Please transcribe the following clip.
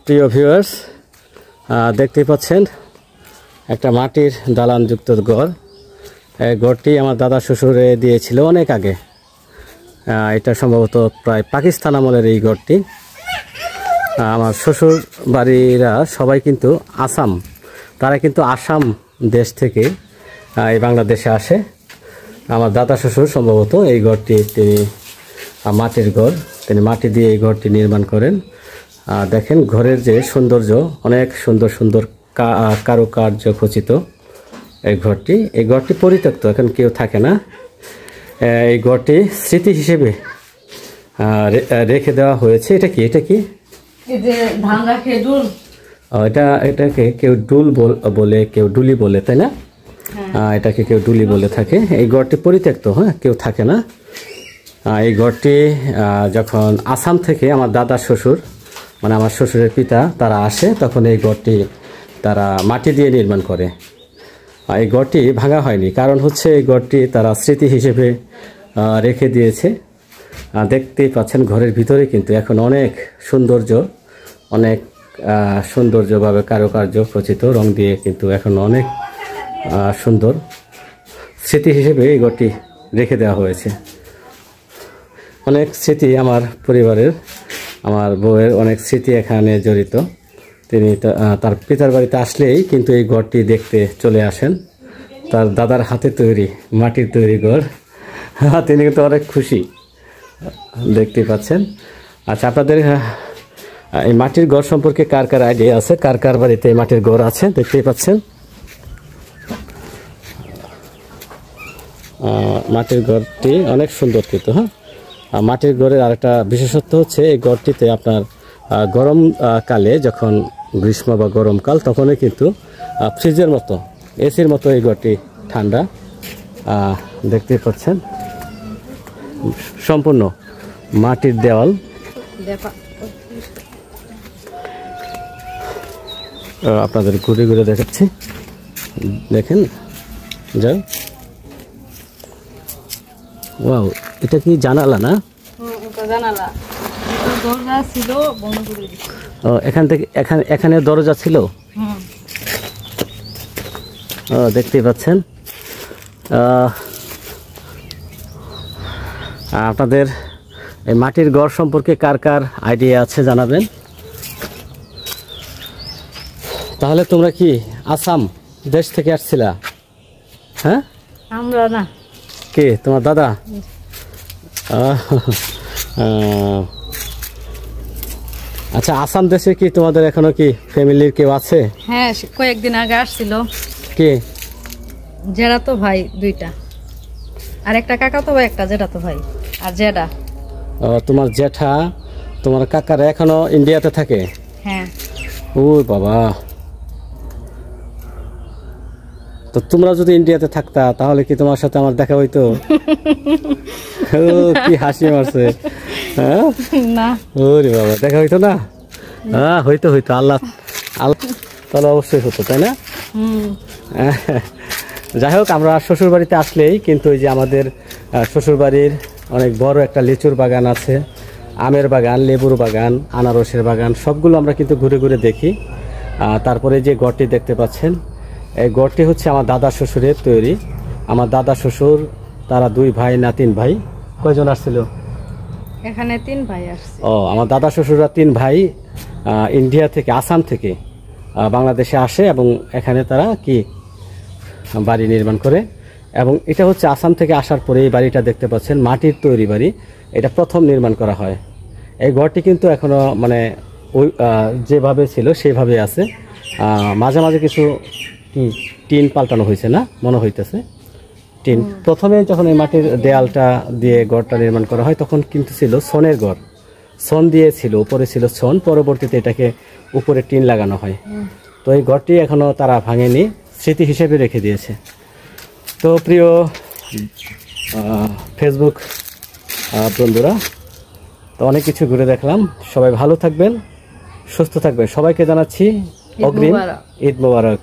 প্রিয় ভিউয়ার্স, দেখতেই পাচ্ছেন একটা মাটির দালানযুক্ত ঘর। এই ঘরটি আমার দাদা শ্বশুরে দিয়েছিল অনেক আগে। এটা সম্ভবত প্রায় পাকিস্তান আমলের এই ঘরটি। আমার শ্বশুর বাড়িরা সবাই কিন্তু আসাম, তারা কিন্তু আসাম দেশ থেকে এই বাংলাদেশে আসে। আমার দাদা শ্বশুর সম্ভবত এই ঘরটি তিনি মাটির ঘর, তিনি মাটি দিয়ে এই ঘরটি নির্মাণ করেন। দেখেন ঘরের যে সৌন্দর্য, অনেক সুন্দর সুন্দর কারুকার্য খচিত এই ঘরটি পরিত্যক্ত, এখন কেউ থাকে না। এই ঘরটি স্মৃতি হিসেবে রেখে দেওয়া হয়েছে। এটা কি এটাকে কেউ ডুল বলে, কেউ ডুলি বলে, তাই না? এটাকে কেউ ডুলি বলে থাকে। এই ঘরটি পরিত্যক্ত, হ্যাঁ, কেউ থাকে না। এই ঘরটি যখন আসাম থেকে আমার দাদা শ্বশুর, মানে আমার শ্বশুরের পিতা, তারা আসে, তখন এই ঘরটি তারা মাটি দিয়ে নির্মাণ করে। এই ঘরটি ভাঙা হয়নি, কারণ হচ্ছে এই ঘরটি তারা স্মৃতি হিসেবে রেখে দিয়েছে। দেখতেই পাচ্ছেন ঘরের ভিতরে কিন্তু এখন অনেক সৌন্দর্যভাবে কারুকার্য খচিত, রং দিয়ে কিন্তু এখন অনেক সুন্দর স্মৃতি হিসেবে এই ঘরটি রেখে দেওয়া হয়েছে। অনেক স্মৃতি আমার পরিবারের, আমার বউয়ের অনেক স্মৃতি এখানে জড়িত। তিনি তার পিতার বাড়িতে আসলেই কিন্তু এই ঘরটি দেখতে চলে আসেন। তার দাদার হাতে তৈরি মাটির তৈরি ঘর, তিনি কিন্তু অনেক খুশি, দেখতে পাচ্ছেন। আচ্ছা, আপনাদের এই মাটির ঘর সম্পর্কে কার কার আইডিয়া আছে, কার কার বাড়িতে এই মাটির ঘর আছে, দেখতেই পাচ্ছেন। মাটির ঘরটি অনেক সুন্দর কিন্তু, হ্যাঁ। মাটির ঘরের আরেকটা বিশেষত্ব হচ্ছে এই ঘরটিতে আপনার গরমকালে, যখন গ্রীষ্ম বা গরমকাল, তখনই কিন্তু ফ্রিজের মতো, এসির মতো এই ঘরটি ঠান্ডা। দেখতেই পাচ্ছেন সম্পূর্ণ মাটির দেওয়াল। আপনাদের ঘুরে ঘুরে দেখাচ্ছি, দেখেন। যাও, ওয়াও, এটা কি জানালা না? এখান থেকে এখানে দরজা ছিল। দেখতেই পাচ্ছেন। আপনাদের এই মাটির ঘর সম্পর্কে কার কার আইডিয়া আছে জানাবেন। তাহলে তোমরা কি আসাম দেশ থেকে আসছিলা? হ্যাঁ, আমরা না। কে তোমার দাদা? আচ্ছা, আসাম দেশে কি তোমাদের এখনো কি ফ্যামিলির কেউ আছে? হ্যাঁ, কয়েকদিন আগে আসছিল। কে? জেঠাতো ভাই দুইটা, আর একটা কাকাতো ভাই, একটা জেঠাতো ভাই আর জেঠা। তোমার জেঠা, তোমার কাকারা এখনো ইন্ডিয়াতে থাকে? হ্যাঁ। ও বাবা, তো তোমরা যদি ইন্ডিয়াতে থাকতা তাহলে কি তোমার সাথে আমার দেখা হইতো? কি হাসি মারছে, হ্যাঁ? না, ওরে বাবা, দেখা হইতো না? হইতো আল্লাহ তাহলে অবশ্যই হতো, তাই না? যাই হোক, আমরা শ্বশুর বাড়িতে আসলেই কিন্তু ওই যে আমাদের শ্বশুর বাড়ির অনেক বড় একটা লিচুর বাগান আছে, আমের বাগান, লেবুর বাগান, আনারসের বাগান, সবগুলো আমরা কিন্তু ঘুরে ঘুরে দেখি। তারপরে যে ঘরটি দেখতে পাচ্ছেন, এই ঘরটি হচ্ছে আমার দাদা শ্বশুরের তৈরি। আমার দাদা শ্বশুর, তারা 2 ভাই না 3 ভাই? কয়জন আসছিল এখানে? 3 ভাই আসছে। আমার দাদা শ্বশুররা 3 ভাই ইন্ডিয়া থেকে, আসাম থেকে বাংলাদেশে আসে এবং এখানে তারা কি বাড়ি নির্মাণ করে। এবং এটা হচ্ছে আসাম থেকে আসার পরে এই বাড়িটা দেখতে পাচ্ছেন, মাটির তৈরি বাড়ি, এটা প্রথম নির্মাণ করা হয়। এই ঘরটি কিন্তু এখনো মানে ওই যেভাবে ছিল সেভাবে আছে। মাঝে মাঝে কিছু কি টিন পাল্টানো হয়েছে না, মনে হইতেছে টিন। প্রথমে যখন এই মাটির দেয়ালটা দিয়ে ঘরটা নির্মাণ করা হয় তখন কিন্তু ছিল ছনের ঘর, ছন দিয়ে ছিল, উপরে ছিল ছন, পরবর্তীতে এটাকে উপরে টিন লাগানো হয়। তো এই ঘরটি এখনো তারা ভাঙেনি, স্মৃতি হিসেবে রেখে দিয়েছে। তো প্রিয় ফেসবুক বন্ধুরা, তো অনেক কিছু ঘুরে দেখলাম। সবাই ভালো থাকবেন, সুস্থ থাকবেন, সবাইকে জানাচ্ছি অগ্রিম ঈদ মোবারক।